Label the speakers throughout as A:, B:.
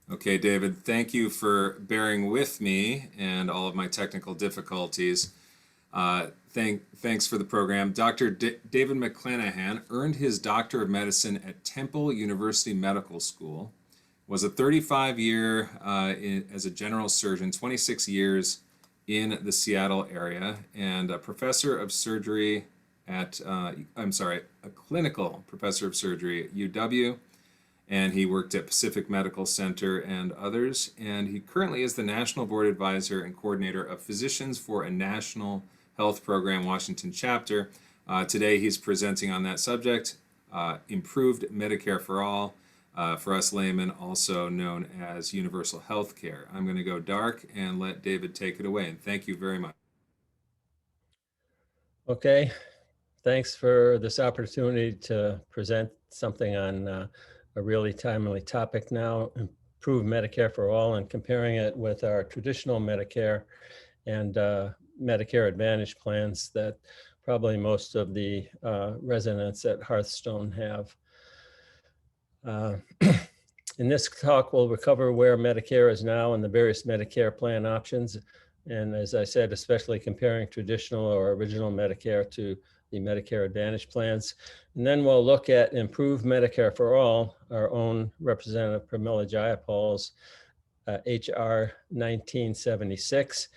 A: Okay, David, thank you for bearing with me and all of my technical difficulties. Thanks for the program. David McLanahan earned his Doctor of Medicine at Temple University Medical School, was a 35-year as a general surgeon, 26 years in the Seattle area, and a professor of surgery a clinical professor of surgery at UW, and he worked at Pacific Medical Center and others. And he currently is the National Board Advisor and Coordinator of Physicians for a National Health Program Washington chapter. Today he's presenting on that subject, Improved Medicare for All, for us laymen, also known as universal health care. I'm going to go dark and let David take it away. And thank you very much.
B: Okay, thanks for this opportunity to present something on a really timely topic now, Improved Medicare for All, and comparing it with our traditional Medicare and Medicare Advantage plans that probably most of the residents at Hearthstone have. In this talk, we'll cover where Medicare is now and the various Medicare plan options. And as I said, especially comparing traditional or original Medicare to the Medicare Advantage plans. And then we'll look at Improved Medicare for All, our own Representative Pramila Jayapal's HR 1976,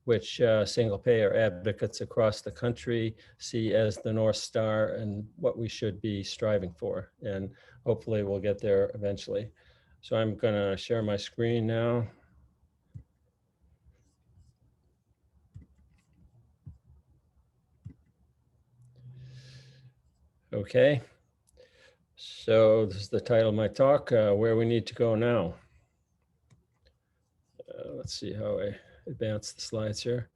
B: which single payer advocates across the country see as the North Star and what we should be striving for. And hopefully we'll get there eventually. So I'm going to share my screen now. Okay. So this is the title of my talk, Where We Need to Go Now. Let's see how I advance the slides here.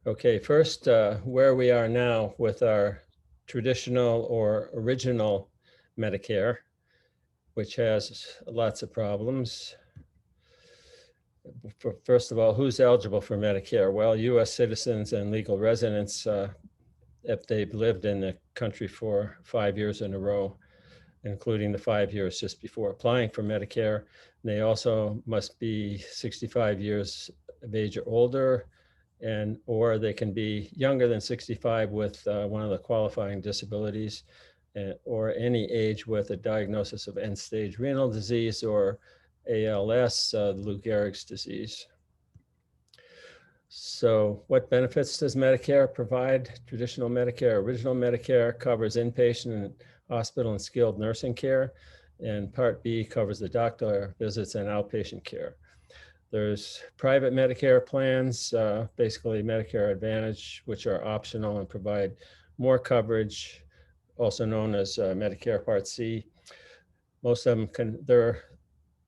B: Okay, first, where we are now with our traditional or original Medicare, which has lots of problems. First of all, who's eligible for Medicare? Well, US citizens and legal residents, if they've lived in the country for 5 years in a row, including the 5 years just before applying for Medicare. They also must be 65 years of age or older, or they can be younger than 65 with one of the qualifying disabilities, or any age with a diagnosis of end-stage renal disease or ALS, Lou Gehrig's disease. So what benefits does Medicare provide? Traditional Medicare, original Medicare covers inpatient and hospital and skilled nursing care, and Part B covers the doctor visits and outpatient care. There's private Medicare plans, basically Medicare Advantage, which are optional and provide more coverage, also known as Medicare Part C. Most of them there are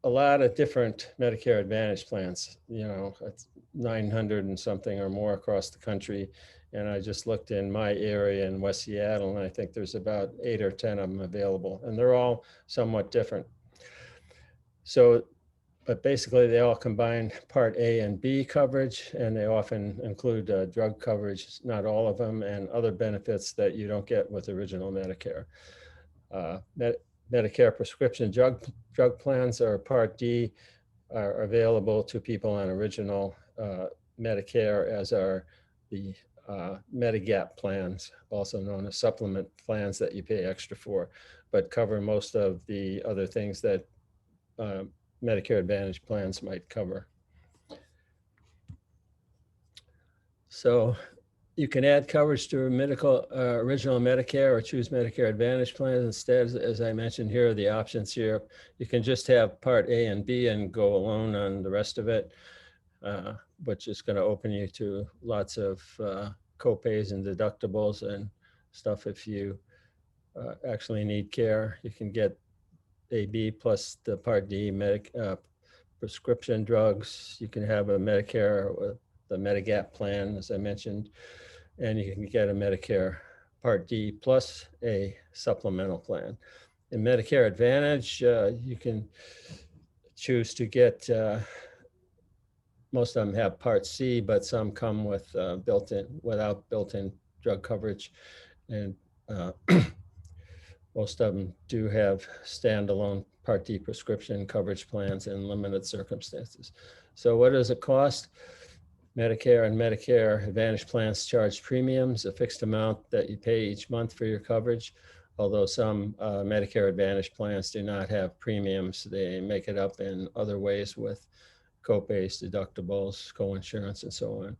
B: a lot of different Medicare Advantage plans, it's 900 and something or more across the country. And I just looked in my area in West Seattle, and I think there's about 8 or 10 of them available, and they're all somewhat different. So, but basically they all combine Part A and B coverage, and they often include drug coverage, not all of them, and other benefits that you don't get with original Medicare. Medicare prescription drug plans, or Part D, are available to people on original Medicare, as are the Medigap plans, also known as supplement plans that you pay extra for, but cover most of the other things that Medicare Advantage plans might cover. So you can add coverage to original Medicare or choose Medicare Advantage plans instead. As I mentioned, here are the options here. You can just have Part A and B and go alone on the rest of it, which is going to open you to lots of copays and deductibles and stuff. If you actually need care, you can get AB plus the Part D prescription drugs. You can have a Medicare with the Medigap plan, as I mentioned, and you can get a Medicare Part D plus a supplemental plan. In Medicare Advantage, you can choose to get, most of them have Part C, but some come with without built-in drug coverage. And Most of them do have standalone Part D prescription coverage plans in limited circumstances. So what does it cost? Medicare and Medicare Advantage plans charge premiums, a fixed amount that you pay each month for your coverage. Although some Medicare Advantage plans do not have premiums, they make it up in other ways with co-pays, deductibles, co-insurance, and so on.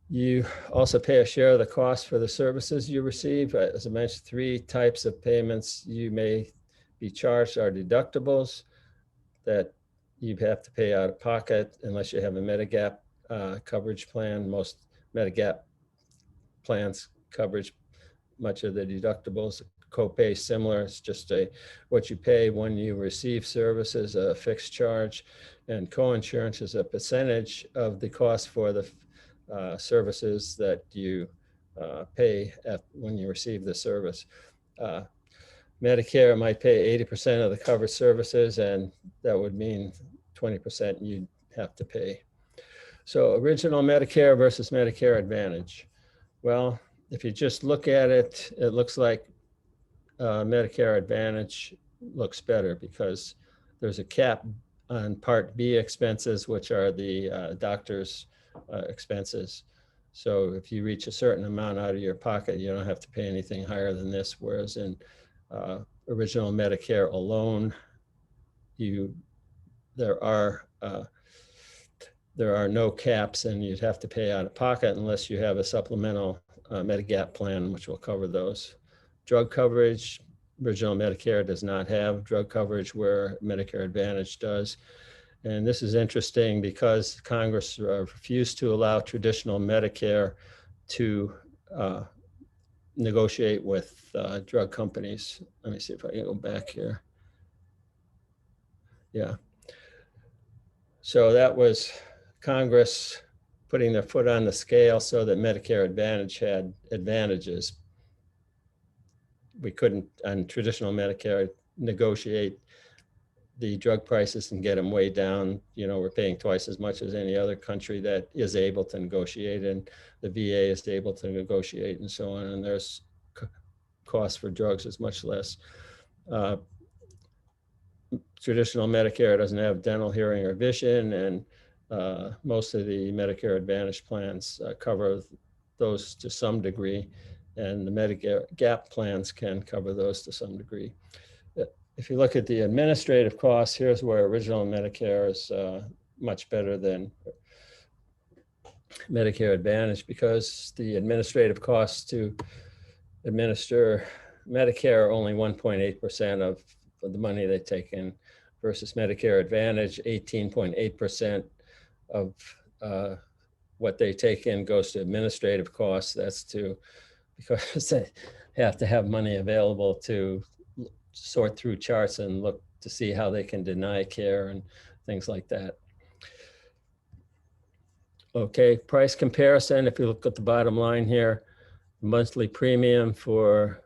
B: You also pay a share of the cost for the services you receive. As I mentioned, 3 types of payments you may be charged are deductibles that you have to pay out of pocket unless you have a Medigap coverage plan. Most Medigap plans coverage much of the deductibles. Copay similar, it's just what you pay when you receive services, a fixed charge, and co-insurance is a percentage of the cost for the services that you pay when you receive the service. Medicare might pay 80% of the covered services, and that would mean 20% you'd have to pay. So original Medicare versus Medicare Advantage. Well, if you just look at it, it looks like Medicare Advantage looks better because there's a cap on Part B expenses, which are the doctor's expenses. So if you reach a certain amount out of your pocket, you don't have to pay anything higher than this. Whereas in original Medicare alone, there are no caps, and you'd have to pay out of pocket unless you have a supplemental Medigap plan, which will cover those. Drug coverage, original Medicare does not have drug coverage where Medicare Advantage does. And this is interesting because Congress refused to allow traditional Medicare to negotiate with drug companies. Let me see if I can go back here. Yeah. So that was Congress putting their foot on the scale so that Medicare Advantage had advantages. We couldn't, on traditional Medicare, negotiate the drug prices and get them way down. You know, we're paying twice as much as any other country that is able to negotiate, and the VA is able to negotiate and so on. And there's cost for drugs is much less. Traditional Medicare doesn't have dental, hearing, or vision, and most of the Medicare Advantage plans cover those to some degree, and the Medicare Gap plans can cover those to some degree. If you look at the administrative costs, here's where original Medicare is much better than Medicare Advantage, because the administrative costs to administer Medicare are only 1.8% of the money they take in, versus Medicare Advantage, 18.8% of what they take in goes to administrative costs. That's because they have to have money available to sort through charts and look to see how they can deny care and things like that. Okay, price comparison. If you look at the bottom line here, monthly premium for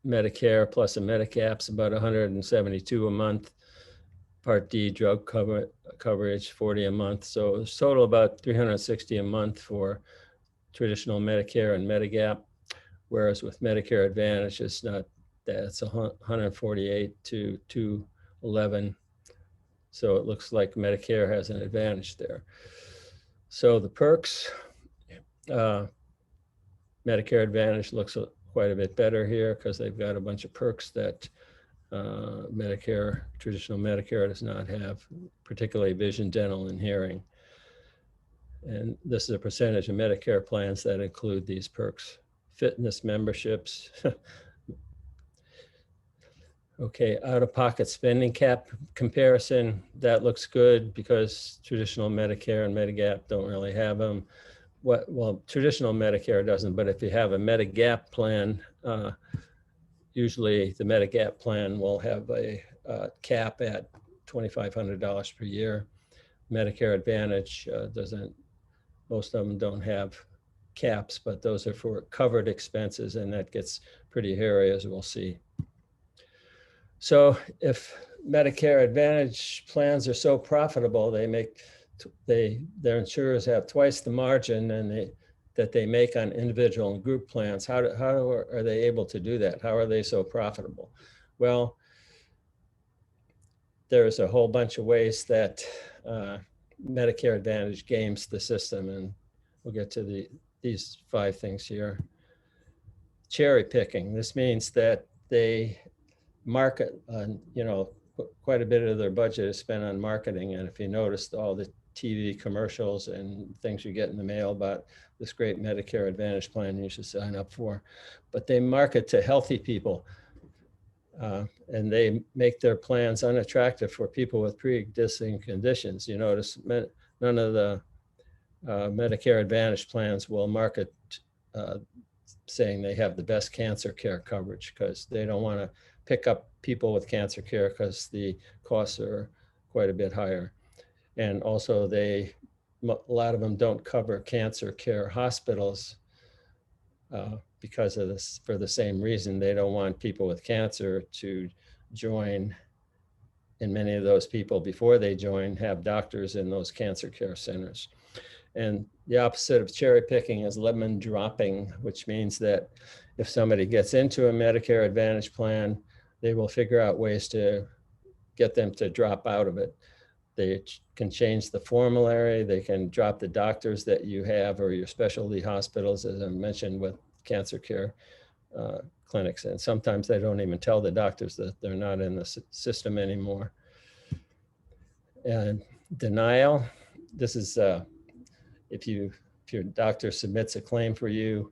B: Medicare plus a Medigap is about $172 a month. Part D drug coverage, $40 a month. So it's total about $360 a month for traditional Medicare and Medigap, whereas with Medicare Advantage, it's not that. It's $148 to $211. So it looks like Medicare has an advantage there. So the perks, Medicare Advantage looks quite a bit better here because they've got a bunch of perks that traditional Medicare does not have, particularly vision, dental, and hearing. And this is a percentage of Medicare plans that include these perks. Fitness memberships. Okay, out-of-pocket spending cap comparison, that looks good because traditional Medicare and Medigap don't really have them. Well, traditional Medicare doesn't, but if you have a Medigap plan, usually the Medigap plan will have a cap at $2,500 per year. Medicare Advantage doesn't, most of them don't have caps, but those are for covered expenses, and that gets pretty hairy, as we'll see. So if Medicare Advantage plans are so profitable, their insurers have twice the margin, and that they make on individual and group plans, how are they able to do that? How are they so profitable? Well, there's a whole bunch of ways that Medicare Advantage games the system, and we'll get to these 5 things here. Cherry picking. This means that they market, quite a bit of their budget is spent on marketing. And if you noticed all the TV commercials and things you get in the mail about this great Medicare Advantage plan you should sign up for, but they market to healthy people. And they make their plans unattractive for people with pre-existing conditions. You notice none of the Medicare Advantage plans will market saying they have the best cancer care coverage, because they don't want to pick up people with cancer care because the costs are quite a bit higher. And also a lot of them don't cover cancer care hospitals because of this, for the same reason. They don't want people with cancer to join, and many of those people before they join have doctors in those cancer care centers. And the opposite of cherry picking is lemon dropping, which means that if somebody gets into a Medicare Advantage plan, they will figure out ways to get them to drop out of it. They can change the formulary, they can drop the doctors that you have or your specialty hospitals, as I mentioned with cancer care clinics. And sometimes they don't even tell the doctors that they're not in the system anymore. And denial, this is if your doctor submits a claim for you,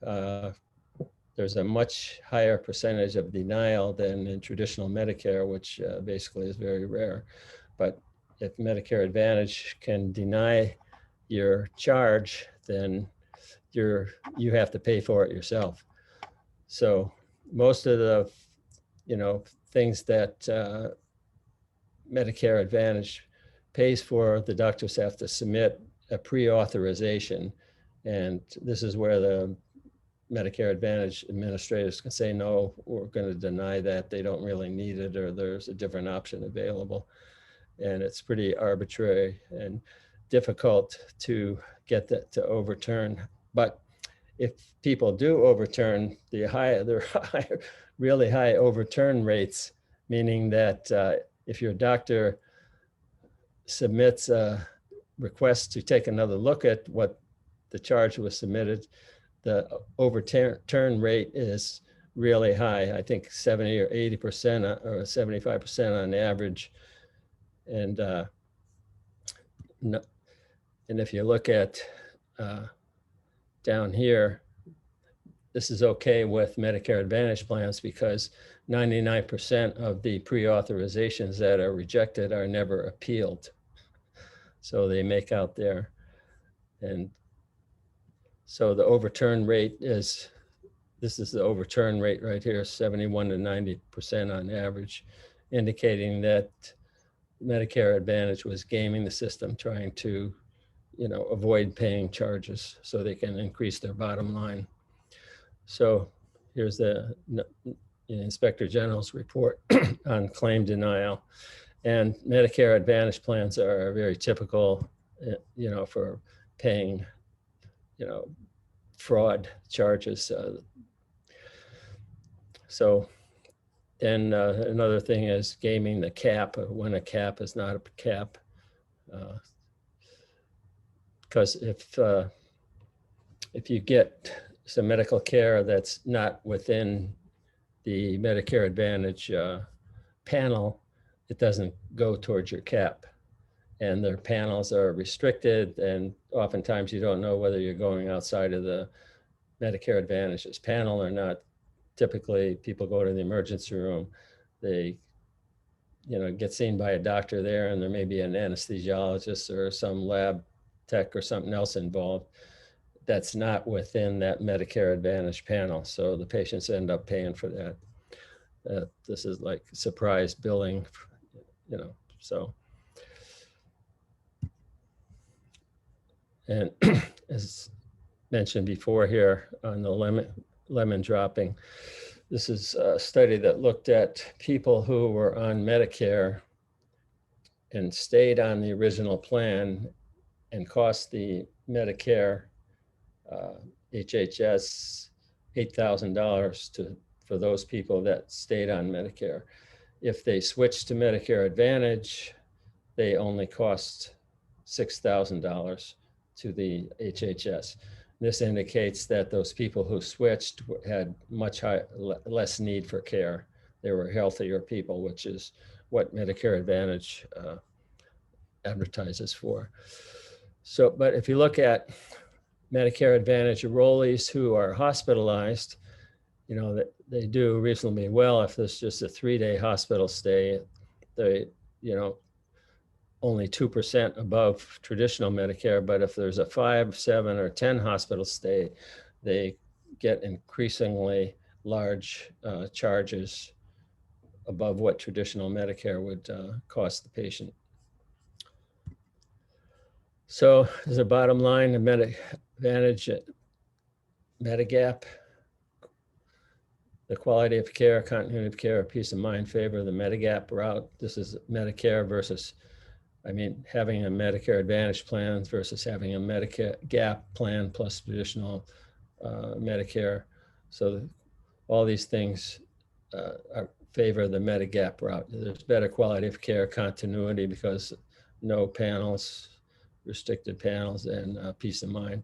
B: there's a much higher percentage of denial than in traditional Medicare, which basically is very rare. But if Medicare Advantage can deny your charge, then you have to pay for it yourself. So most of the things that Medicare Advantage pays for, the doctors have to submit a pre-authorization. And this is where the Medicare Advantage administrators can say, no, we're going to deny that. They don't really need it, or there's a different option available. And it's pretty arbitrary and difficult to get that to overturn. But if people do overturn, there are really high overturn rates, meaning that if your doctor submits a request to take another look at what the charge was submitted, the overturn rate is really high. I think 70 or 80% or 75% on average. And if you look at down here, this is okay with Medicare Advantage plans because 99% of the pre-authorizations that are rejected are never appealed. So they make out there. And so the overturn rate this is the overturn rate right here, 71 to 90% on average, indicating that Medicare Advantage was gaming the system, trying to, avoid paying charges so they can increase their bottom line. So here's the Inspector General's report on claim denial. And Medicare Advantage plans are very typical, for paying, fraud charges. So then another thing is gaming the cap, when a cap is not a cap. Because if you get some medical care that's not within the Medicare Advantage panel, it doesn't go towards your cap. And their panels are restricted, and oftentimes you don't know whether you're going outside of the Medicare Advantage's panel or not. Typically, people go to the emergency room, they get seen by a doctor there, and there may be an anesthesiologist or some lab tech or something else involved that's not within that Medicare Advantage panel. So the patients end up paying for that. This is like surprise billing, so. And as mentioned before here on the lemon dropping, this is a study that looked at people who were on Medicare and stayed on the original plan and cost the Medicare HHS $8,000 for those people that stayed on Medicare. If they switch to Medicare Advantage, they only cost $6,000 to the HHS. This indicates that those people who switched had much less need for care. They were healthier people, which is what Medicare Advantage advertises for. So, but if you look at Medicare Advantage enrollees who are hospitalized, you know, that they do reasonably well. If there's just a 3-day hospital stay, they, you know, only 2% above traditional Medicare. But if there's a 5, 7, or 10 hospital stay, they get increasingly large charges above what traditional Medicare would cost the patient. So as a bottom line, the Advantage, Medigap, the quality of care, continuity of care, peace of mind favor the Medigap route. This is Medicare versus, I mean, having a Medicare Advantage plan versus having a Medigap plan plus traditional Medicare. So all these things favor the Medigap route. There's better quality of care, continuity because no panels, restricted panels, and peace of mind.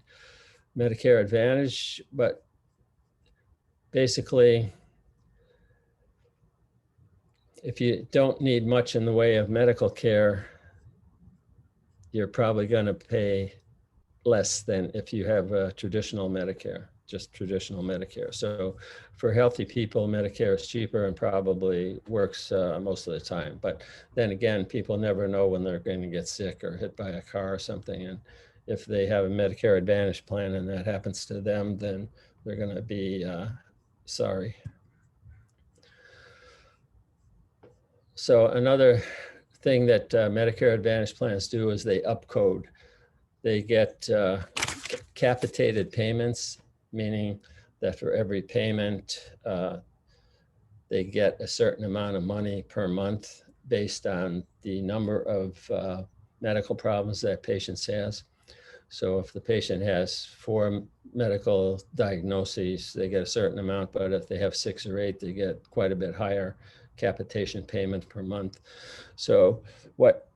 B: Medicare Advantage, but basically, if you don't need much in the way of medical care, you're probably going to pay less than if you have traditional Medicare, just traditional Medicare. So for healthy people, Medicare is cheaper and probably works most of the time. But then again, people never know when they're going to get sick or hit by a car or something. And if they have a Medicare Advantage plan and that happens to them, then they're going to be sorry. So another thing that Medicare Advantage plans do is they upcode. They get capitated payments, meaning that for every payment, they get a certain amount of money per month based on the number of medical problems that patient has. So if the patient has 4 medical diagnoses, they get a certain amount, but if they have 6 or 8, they get quite a bit higher capitation payment per month. So what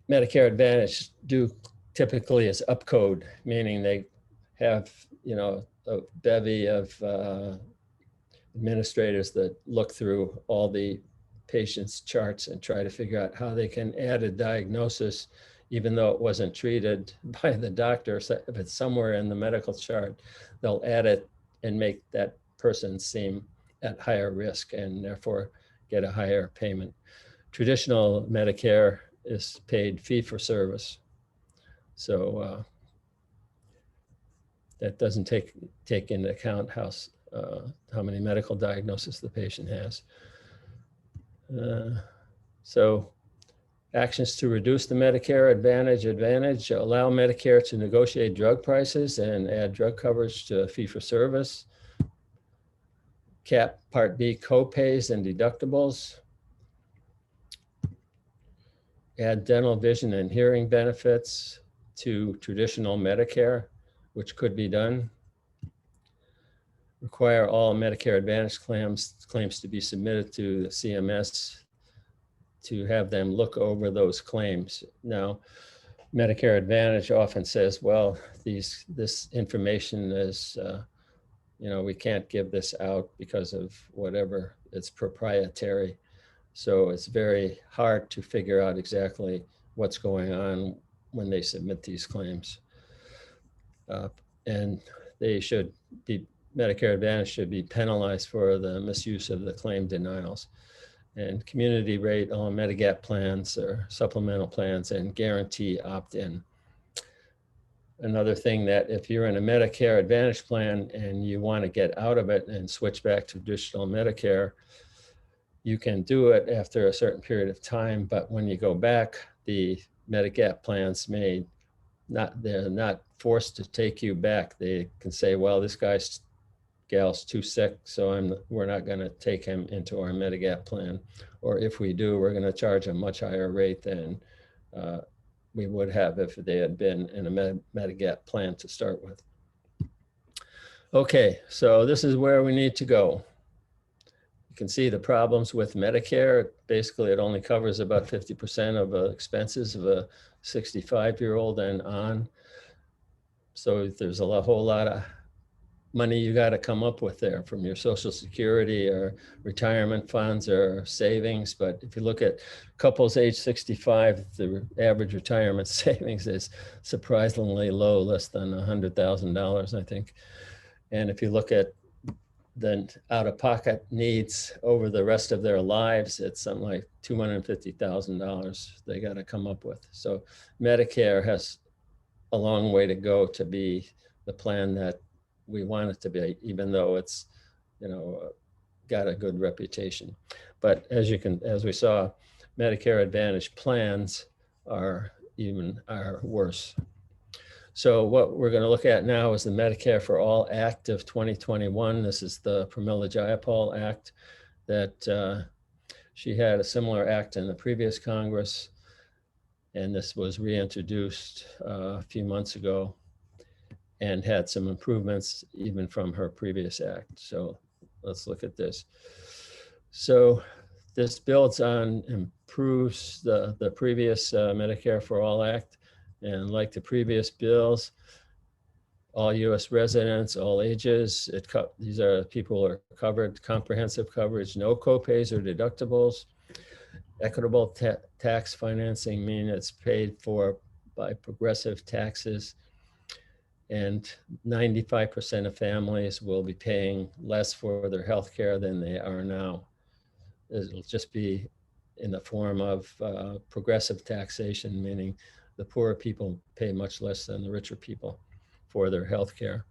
B: Medicare Advantage do typically is upcode, meaning they have, you know, a bevy of administrators that look through all the patient's charts and try to figure out how they can add a diagnosis, even though it wasn't treated by the doctor. So if it's somewhere in the medical chart, they'll add it and make that person seem at higher risk and therefore get a higher payment. Traditional Medicare is paid fee for service. So that doesn't take into account how many medical diagnoses the patient has. So actions to reduce the Medicare Advantage, allow Medicare to negotiate drug prices and add drug coverage to fee for service, cap Part B copays and deductibles, add dental, vision, and hearing benefits to traditional Medicare, which could be done. Require all Medicare Advantage claims to be submitted to the CMS to have them look over those claims. Now, Medicare Advantage often says, well, this information is, you know, we can't give this out because of whatever, it's proprietary. So it's very hard to figure out exactly what's going on when they submit these claims. And they should be, Medicare Advantage should be penalized for the misuse of the claim denials. And community rate on Medigap plans or supplemental plans and guarantee opt-in. Another thing that if you're in a Medicare Advantage plan and you want to get out of it and switch back to traditional Medicare, you can do it after a certain period of time, but when you go back, the Medigap plans they're not forced to take you back. They can say, well, this gal's too sick, so we're not going to take him into our Medigap plan. Or if we do, we're going to charge a much higher rate than we would have if they had been in a Medigap plan to start with. Okay, so this is where we need to go. You can see the problems with Medicare. Basically, it only covers about 50% of expenses of a 65-year-old and on. So there's a whole lot of money you got to come up with there from your Social Security or retirement funds or savings. But if you look at couples age 65, the average retirement savings is surprisingly low, less than $100,000, I think. And if you look at then out-of-pocket needs over the rest of their lives, it's something like $250,000 they got to come up with. So Medicare has a long way to go to be the plan that we want it to be, even though it's, got a good reputation. But as we saw, Medicare Advantage plans are worse. So what we're going to look at now is the Medicare for All Act of 2021. This is the Pramila Jayapal Act that she had a similar act in the previous Congress. And this was reintroduced a few months ago and had some improvements even from her previous act. So let's look at this. So this builds on, improves the previous Medicare for All Act. And like the previous bills, all US residents, all ages, these are people who are covered, comprehensive coverage, no copays or deductibles. Equitable tax financing, meaning it's paid for by progressive taxes. And 95% of families will be paying less for their health care than they are now. It'll just be in the form of progressive taxation, meaning the poorer people pay much less than the richer people for their health care.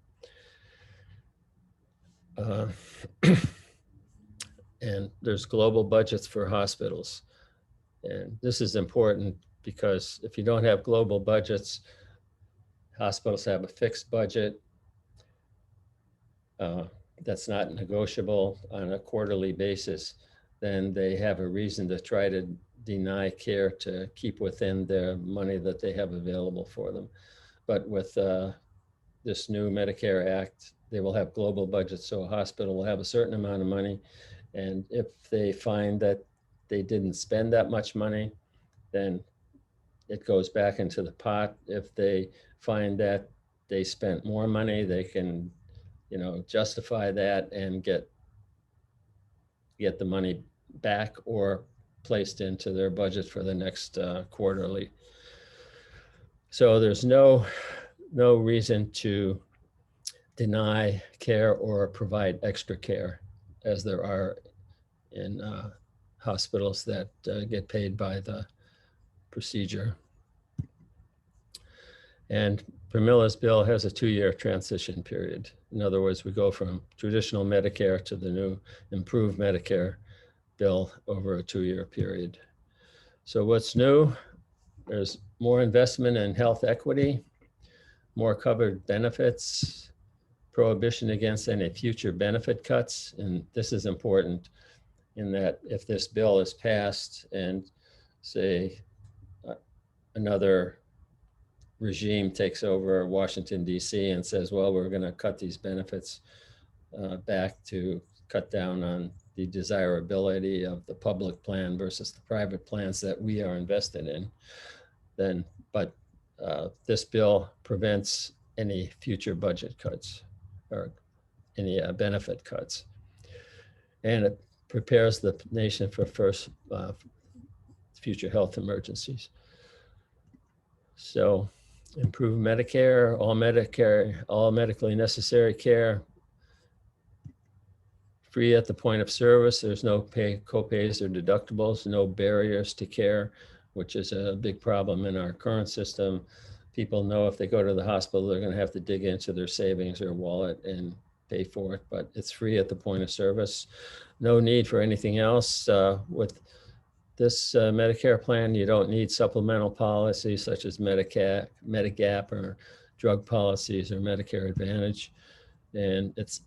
B: And there's global budgets for hospitals. And this is important because if you don't have global budgets, hospitals have a fixed budget that's not negotiable on a quarterly basis, then they have a reason to try to deny care to keep within their money that they have available for them. But with this new Medicare Act, they will have global budgets. So a hospital will have a certain amount of money. And if they find that they didn't spend that much money, then it goes back into the pot. If they find that they spent more money, they can, justify that and get the money back or placed into their budget for the next quarterly. So there's no reason to deny care or provide extra care as there are in hospitals that get paid by the procedure. And Pramila's bill has a 2-year transition period. In other words, we go from traditional Medicare to the new Improved Medicare bill over a 2-year period. So what's new? There's more investment in health equity, more covered benefits, prohibition against any future benefit cuts. And this is important in that if this bill is passed and say another regime takes over Washington, D.C. and says, well, we're going to cut these benefits back to cut down on the desirability of the public plan versus the private plans that we are invested in, then, but this bill prevents any future budget cuts or any benefit cuts. And it prepares the nation for future health emergencies. So improve Medicare, all medically necessary care, free at the point of service. There's no copays or deductibles, no barriers to care, which is a big problem in our current system. People know if they go to the hospital, they're going to have to dig into their savings or wallet and pay for it, but it's free at the point of service. No need for anything else. With this Medicare plan, you don't need supplemental policies such as Medigap or drug policies or Medicare Advantage. And it's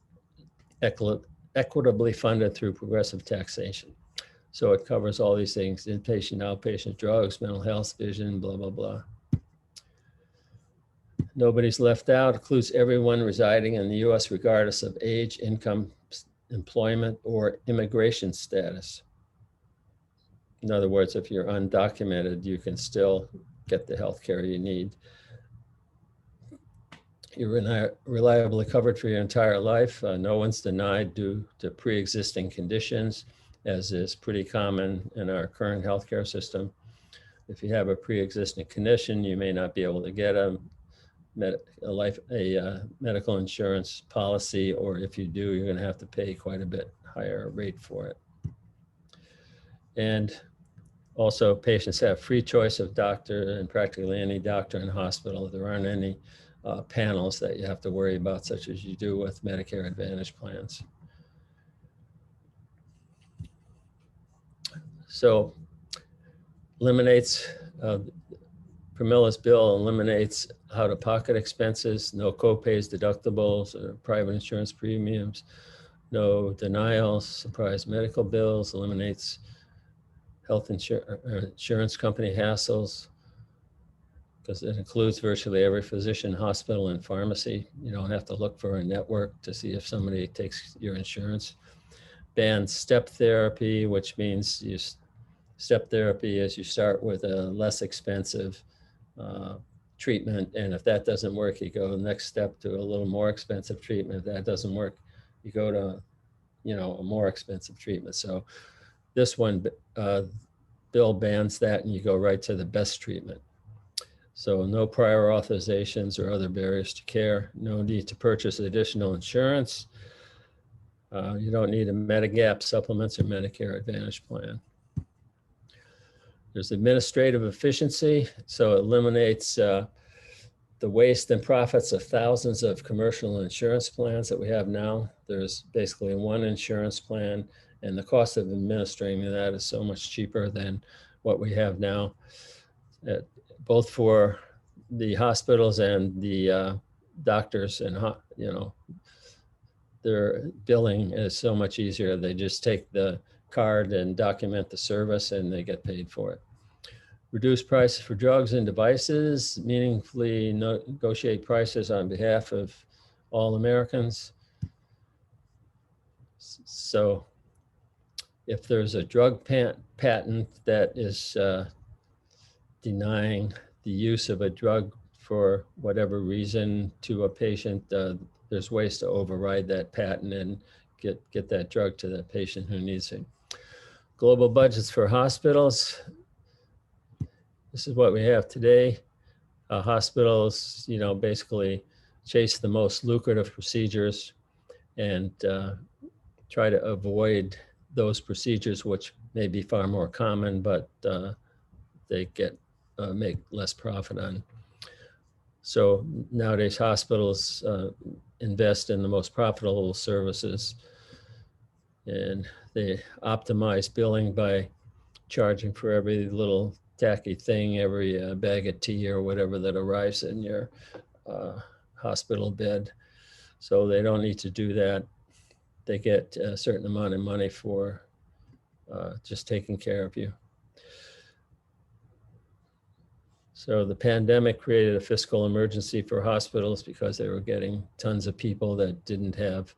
B: equitably funded through progressive taxation. So it covers all these things: inpatient, outpatient, drugs, mental health, vision, blah, blah, blah. Nobody's left out, includes everyone residing in the US regardless of age, income, employment, or immigration status. In other words, if you're undocumented, you can still get the health care you need. You're reliably covered for your entire life. No one's denied due to pre-existing conditions, as is pretty common in our current healthcare system. If you have a pre-existing condition, you may not be able to get a medical insurance policy, or if you do, you're going to have to pay quite a bit higher rate for it. And also, patients have free choice of doctor and practically any doctor and hospital. There aren't any panels that you have to worry about, such as you do with Medicare Advantage plans. So, eliminates Pramilla's bill eliminates out-of-pocket expenses, no co-pays, deductibles, or private insurance premiums, no denials, surprise medical bills, eliminates health insurance company hassles, because it includes virtually every physician, hospital, and pharmacy. You don't have to look for a network to see if somebody takes your insurance. Bans step therapy, which means step therapy is you start with a less expensive treatment, and if that doesn't work, you go next step to a little more expensive treatment. If that doesn't work, you go to a more expensive treatment. So this one bill bans that, and you go right to the best treatment. So no prior authorizations or other barriers to care. No need to purchase additional insurance. You don't need a Medigap, supplements, or Medicare Advantage plan. There's administrative efficiency, so it eliminates the waste and profits of thousands of commercial insurance plans that we have now. There's basically one insurance plan, and the cost of administering that is so much cheaper than what we have now, both for the hospitals and the doctors, and their billing is so much easier. They just take the card and document the service, and they get paid for it. Reduce prices for drugs and devices, meaningfully negotiate prices on behalf of all Americans. So if there's a drug patent that is denying the use of a drug for whatever reason to a patient, there's ways to override that patent and get that drug to the patient who needs it. Global budgets for hospitals. This is what we have today. Hospitals, basically chase the most lucrative procedures and try to avoid those procedures, which may be far more common, but they make less profit on. So nowadays, hospitals invest in the most profitable services, and they optimize billing by charging for every little tacky thing, every bag of tea or whatever that arrives in your hospital bed. So they don't need to do that. They get a certain amount of money for just taking care of you. So the pandemic created a fiscal emergency for hospitals because they were getting tons of people that didn't have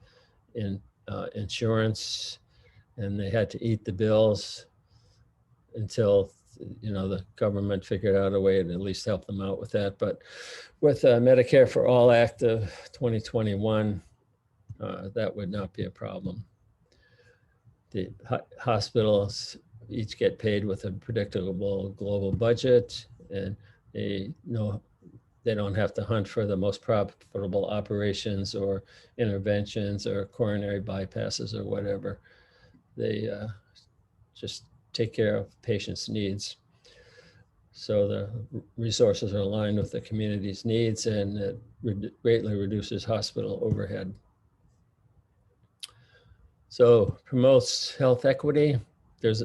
B: insurance, and they had to eat the bills until the government figured out a way to at least help them out with that. But with Medicare for All Act of 2021, that would not be a problem. The hospitals each get paid with a predictable global budget, and they don't have to hunt for the most profitable operations or interventions or coronary bypasses or whatever. They just take care of patients' needs. So the resources are aligned with the community's needs, and it greatly reduces hospital overhead. So promotes health equity. There's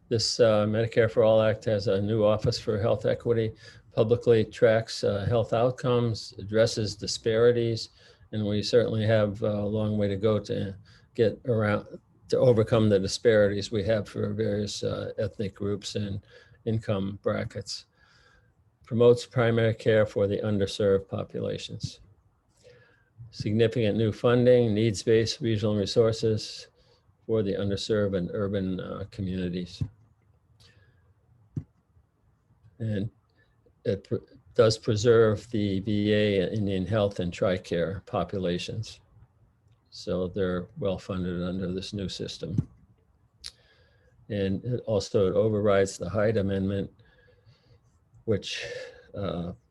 B: this Medicare for All Act has a new Office for Health Equity, publicly tracks health outcomes, addresses disparities, and we certainly have a long way to go to get around to overcome the disparities we have for various ethnic groups and income brackets. promotes primary care for the underserved populations. Significant new funding, needs-based regional resources for the underserved and urban communities. And it does preserve the VA, Indian Health, and TRICARE populations. So they're well funded under this new system. And it overrides the Hyde Amendment, which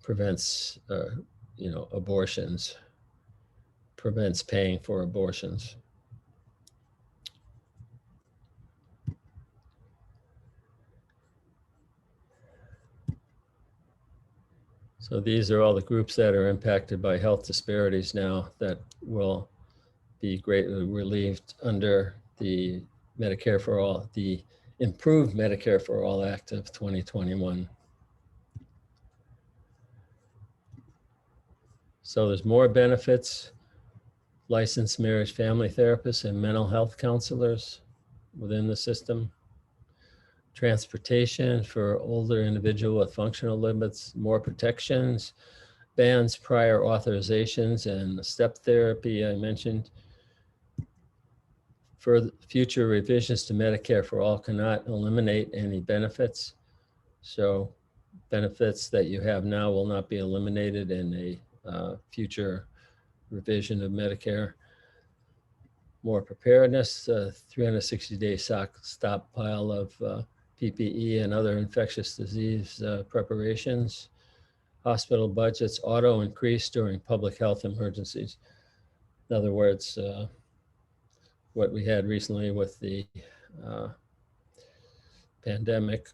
B: prevents, abortions, prevents paying for abortions. So these are all the groups that are impacted by health disparities now that will be greatly relieved under the Medicare for All, the Improved Medicare for All Act of 2021. So there's more benefits, licensed marriage family therapists and mental health counselors within the system. Transportation for older individual with functional limits, more protections, bans prior authorizations and step therapy I mentioned. For future revisions to Medicare for All cannot eliminate any benefits. So benefits that you have now will not be eliminated in a future revision of Medicare. More preparedness, 360-day stockpile of PPE and other infectious disease preparations. Hospital budgets auto increase during public health emergencies. In other words, what we had recently with the pandemic,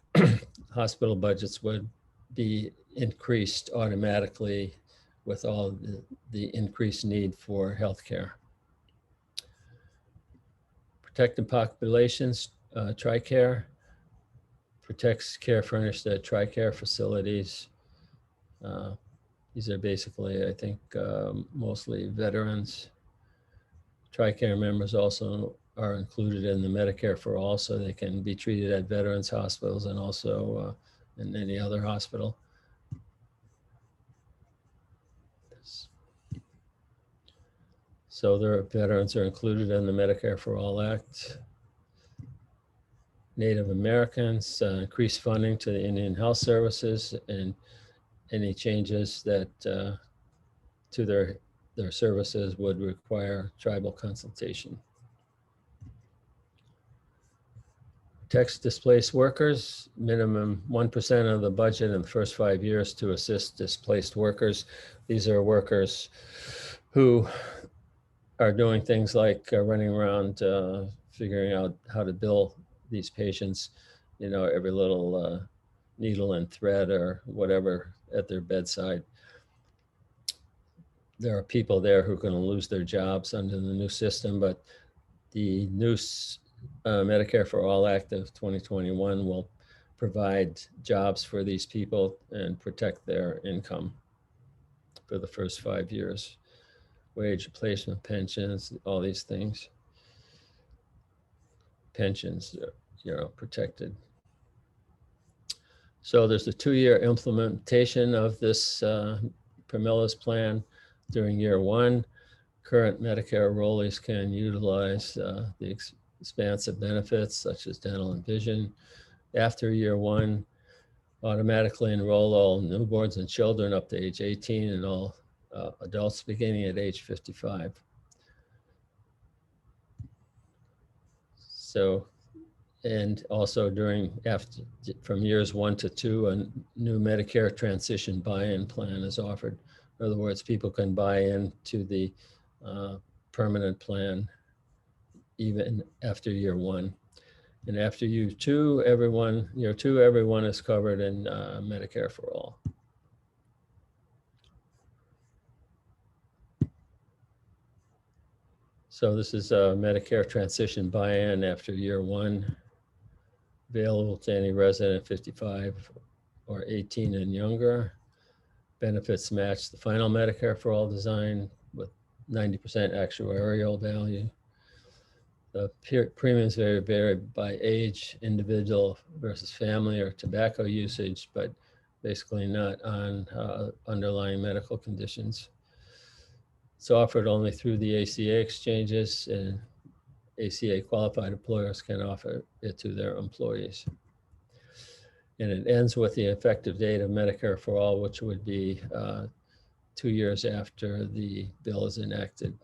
B: hospital budgets would be increased automatically with all the increased need for healthcare. Protected populations, TRICARE protects care furnished at TRICARE facilities. These are basically, I think, mostly veterans. TRICARE members also are included in the Medicare for All, so they can be treated at veterans hospitals and also in any other hospital. So their veterans are included in the Medicare for All Act. Native Americans, increased funding to the Indian Health Services, and any changes that to their services would require tribal consultation. Protects displaced workers, minimum 1% of the budget in the first 5 years to assist displaced workers. These are workers who are doing things like running around figuring out how to bill these patients, every little needle and thread or whatever at their bedside. There are people there who are going to lose their jobs under the new system, but the new Medicare for All Act of 2021 will provide jobs for these people and protect their income for the first 5 years. Wage replacement, pensions, all these things. Pensions, protected. So there's a 2-year implementation of this Premilla's plan. During year 1, current Medicare enrollees can utilize the expansive benefits such as dental and vision. After year 1, automatically enroll all newborns and children up to age 18 and all adults beginning at age 55. So, and also from years 1 to 2, a new Medicare transition buy-in plan is offered. In other words, people can buy into the permanent plan even after year 1. And after year 2, everyone is covered in Medicare for All. So this is a Medicare transition buy-in after year 1, available to any resident 55 or 18 and younger. Benefits match the final Medicare for All design with 90% actuarial value. The premiums vary by age, individual versus family, or tobacco usage, but basically not on underlying medical conditions. It's offered only through the ACA exchanges, and ACA qualified employers can offer it to their employees. And it ends with the effective date of Medicare for All, which would be 2 years after the bill is enacted.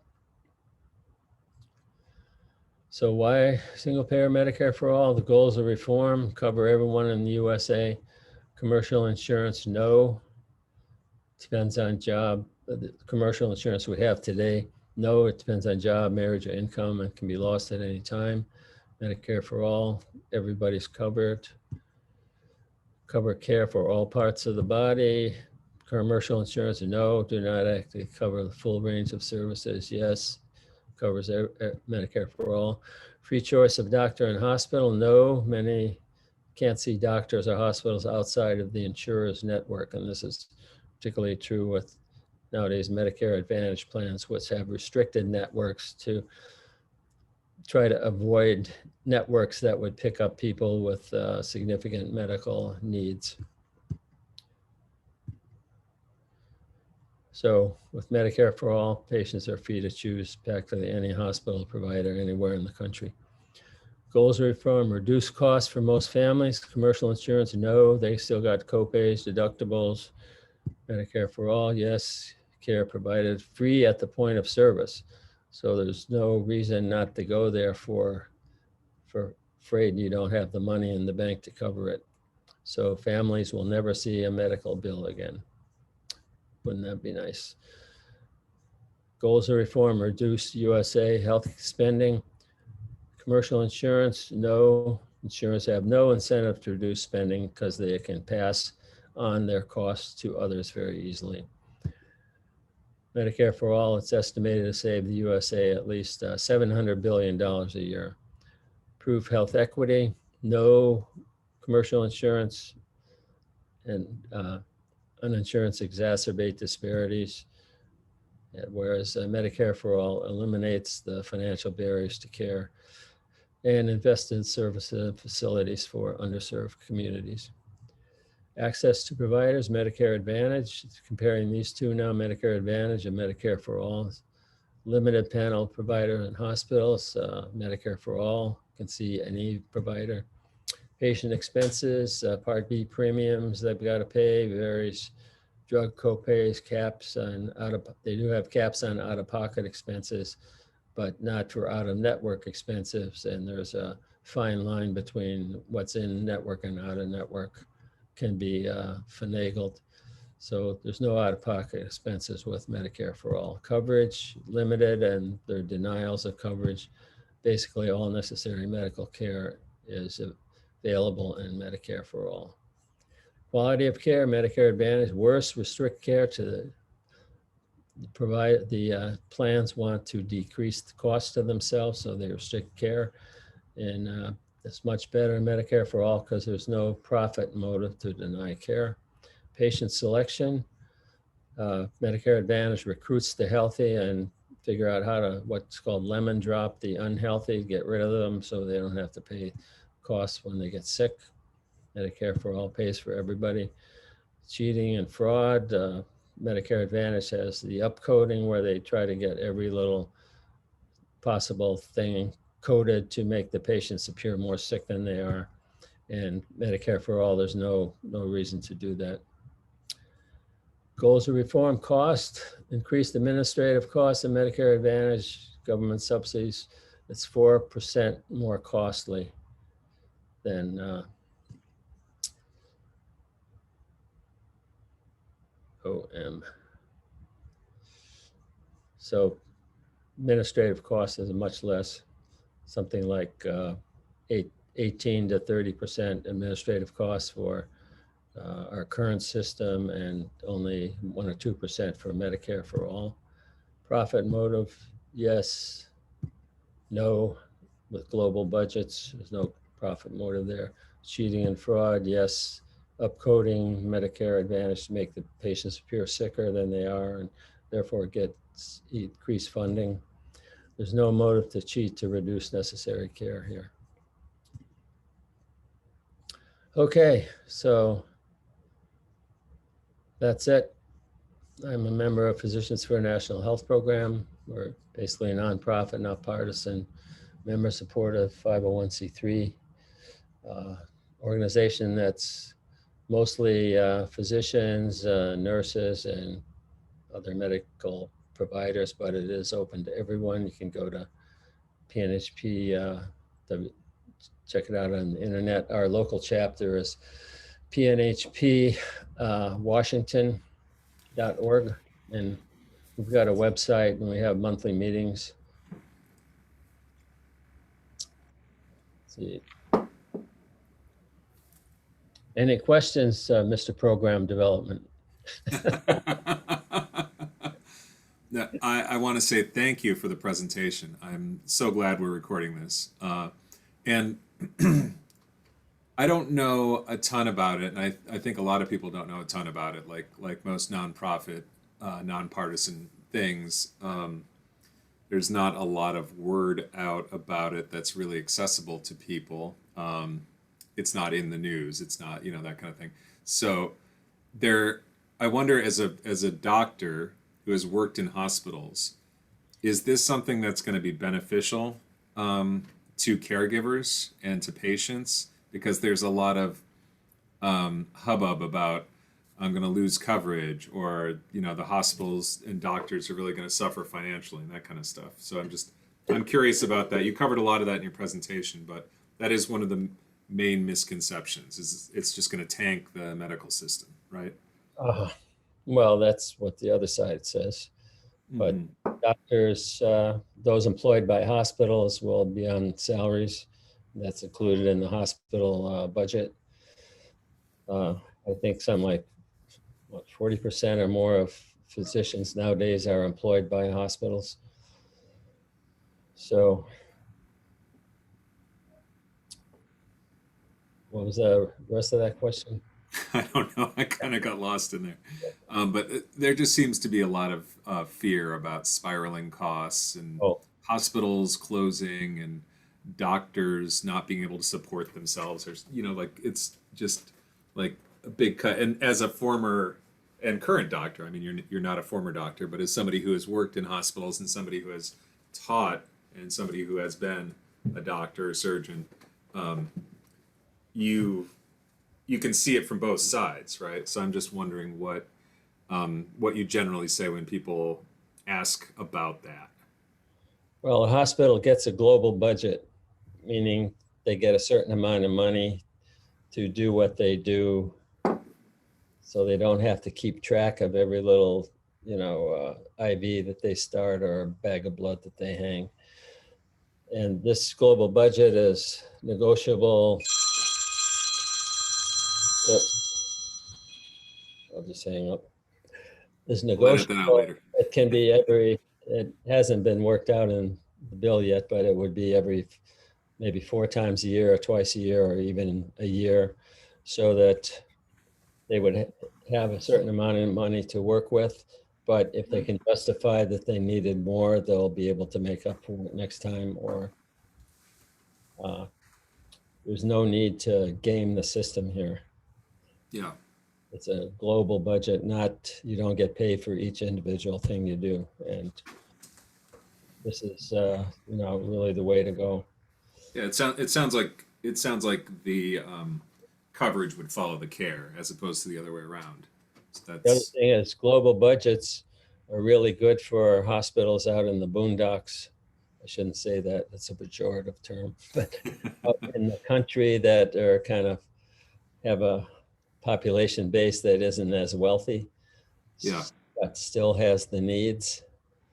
B: So why single-payer Medicare for all? The goals of reform: cover everyone in the USA. Commercial insurance, no. Depends on job. The commercial insurance we have today, no. It depends on job, marriage, or income, and can be lost at any time. Medicare for all, everybody's covered. Cover care for all parts of the body. Commercial insurance, no. Do not actually cover the full range of services, yes. Covers Medicare for all. Free choice of doctor and hospital, no. Many can't see doctors or hospitals outside of the insurer's network, and this is particularly true with nowadays Medicare Advantage plans, which have restricted networks to try to avoid networks that would pick up people with significant medical needs. So with Medicare for all, patients are free to choose practically any hospital provider anywhere in the country. Goals of reform: reduce costs for most families. Commercial insurance, no. They still got copays, deductibles. Medicare for all, yes. Care provided free at the point of service. So there's no reason not to go there for afraid you don't have the money in the bank to cover it. So families will never see a medical bill again. Wouldn't that be nice? Goals of reform: reduce USA health spending. Commercial insurance, no. Insurers have no incentive to reduce spending because they can pass on their costs to others very easily. Medicare for all, it's estimated to save the USA at least $700 billion a year. Improve health equity, no. Commercial insurance and uninsurance exacerbate disparities, whereas Medicare for all eliminates the financial barriers to care and invest in services and facilities for underserved communities. Access to providers, Medicare Advantage, comparing these two now, Medicare Advantage and Medicare for all. Limited panel provider in hospitals, Medicare for all, can see any provider. Patient expenses, Part B premiums they've got to pay, various drug copays, caps on they do have caps on out-of-pocket expenses, but not for out-of-network expenses. And there's a fine line between what's in network and out-of-network, can be finagled. So there's no out-of-pocket expenses with Medicare for all. Coverage, limited, and there are denials of coverage. Basically, all necessary medical care is available in Medicare for all. Quality of care, Medicare Advantage, worse, restrict care to the plans want to decrease the cost to themselves, so they restrict care. And it's much better in Medicare for all because there's no profit motive to deny care. Patient selection, Medicare Advantage recruits the healthy and figure out how to, what's called lemon drop the unhealthy, get rid of them so they don't have to pay costs when they get sick. Medicare for all pays for everybody. Cheating and fraud, Medicare Advantage has the upcoding where they try to get every little possible thing coded to make the patients appear more sick than they are. And Medicare for all, there's no reason to do that. Goals of reform: cost, increased administrative costs in Medicare Advantage, government subsidies. It's 4% more costly than OM. So administrative cost is much less, something like 18 to 30% administrative costs for our current system, and only 1 or 2% for Medicare for all. Profit motive, yes, no. With global budgets, there's no profit motive there. Cheating and fraud, yes. Upcoding Medicare Advantage to make the patients appear sicker than they are and therefore get increased funding. There's no motive to cheat to reduce necessary care here. Okay, so That's it. I'm a member of Physicians for a National Health Program. We're basically a nonprofit, not partisan, member supportive 501c3 organization that's mostly physicians, nurses, and other medical providers, but it is open to everyone. You can go to PNHP, check it out on the internet. Our local chapter is PNHP Washington.org, and we've got a website and we have monthly meetings. Let's see. Any questions, Mr. Program Development?
A: No, I want to say thank you for the presentation. I'm so glad we're recording this. And I don't know a ton about it, and I think a lot of people don't know a ton about it, like most nonprofit, nonpartisan things. There's not a lot of word out about it that's really accessible to people. It's not in the news. It's not, that kind of thing. So there, I wonder, as a doctor who has worked in hospitals, is this something that's going to be beneficial to caregivers and to patients? Because there's a lot of hubbub about I'm going to lose coverage, or the hospitals and doctors are really going to suffer financially and that kind of stuff. So I'm curious about that. You covered a lot of that in your presentation, but that is one of the main misconceptions. Is it's just going to tank the medical system, right?
B: Well, that's what the other side says. But doctors, those employed by hospitals, will be on salaries. That's included in the hospital budget. I think something like 40% or more of physicians nowadays are employed by hospitals. So what was the rest of that question?
A: I don't know. I kind of got lost in there. But there just seems to be a lot of fear about spiraling costs and
B: Oh,
A: hospitals closing and doctors not being able to support themselves. Or, it's just like a big cut. And as a former and current doctor, I mean, you're not a former doctor, but as somebody who has worked in hospitals and somebody who has taught and somebody who has been a doctor or surgeon, you can see it from both sides, right? So I'm just wondering what you generally say when people ask about that.
B: well, a hospital gets a global budget, meaning they get a certain amount of money to do what they do, so they don't have to keep track of every little, IV that they start or a bag of blood that they hang. And this global budget is negotiable. Yep. I'll just hang up. Is
A: We'll edit that out
B: negotiable.
A: later.
B: It can be it hasn't been worked out in the bill yet, but it would be every maybe 4 times a year or twice a year or even a year, so that they would have a certain amount of money to work with. But if they can justify that they needed more, they'll be able to make up for it next time, or there's no need to game the system here.
A: Yeah.
B: It's a global budget, not, you don't get paid for each individual thing you do. And this is, really the way to go.
A: Yeah. It sounds like the coverage would follow the care as opposed to the other way around. So
B: The other
A: that's
B: thing is global budgets are really good for hospitals out in the boondocks. I shouldn't say that, that's a pejorative term, but out in the country that are kind of have a population base that isn't as wealthy,
A: yeah.
B: but still has the needs.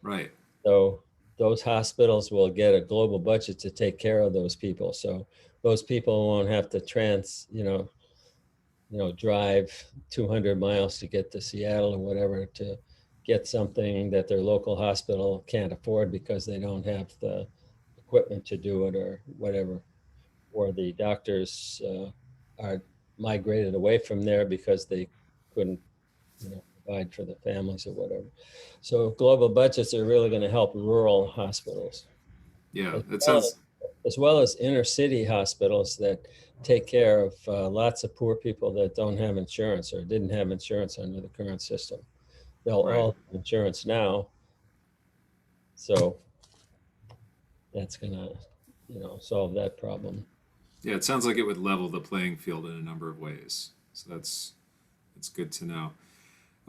A: Right.
B: So those hospitals will get a global budget to take care of those people. So those people won't have to drive 200 miles to get to Seattle or whatever to get something that their local hospital can't afford because they don't have the equipment to do it or whatever. Or the doctors are migrated away from there because they couldn't provide for the families or whatever. So global budgets are really going to help rural hospitals.
A: Yeah.
B: As
A: That
B: well as,
A: sounds.
B: as well as inner city hospitals that take care of lots of poor people that don't have insurance or didn't have insurance under the current system. They'll
A: Right.
B: all have insurance now. So that's gonna, solve that problem.
A: Yeah, it sounds like it would level the playing field in a number of ways. So that's good to know.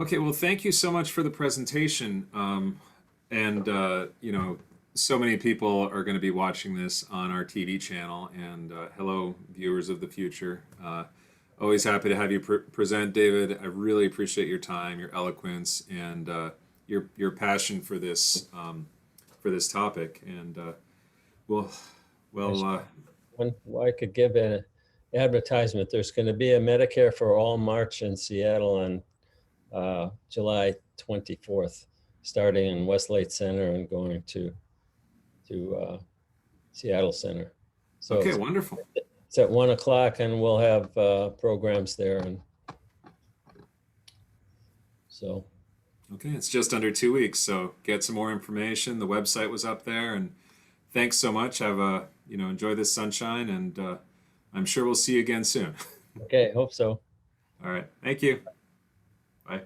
A: Okay, well, thank you so much for the presentation. And so many people are going to be watching this on our TV channel. And hello, viewers of the future. Always happy to have you present, David. I really appreciate your time, your eloquence, and your passion for this topic. And well, well,
B: I could give an advertisement. There's going to be a Medicare for All March in Seattle on July 24th, starting in Westlake Center and going to Seattle Center. So
A: okay, wonderful.
B: it's at 1 o'clock, and we'll have programs there. And so,
A: Okay, it's just under 2 weeks, so get some more information. The website was up there, and thanks so much. Have a enjoy this sunshine, and I'm sure we'll see you again soon.
B: okay, hope so.
A: All right, thank you. Bye.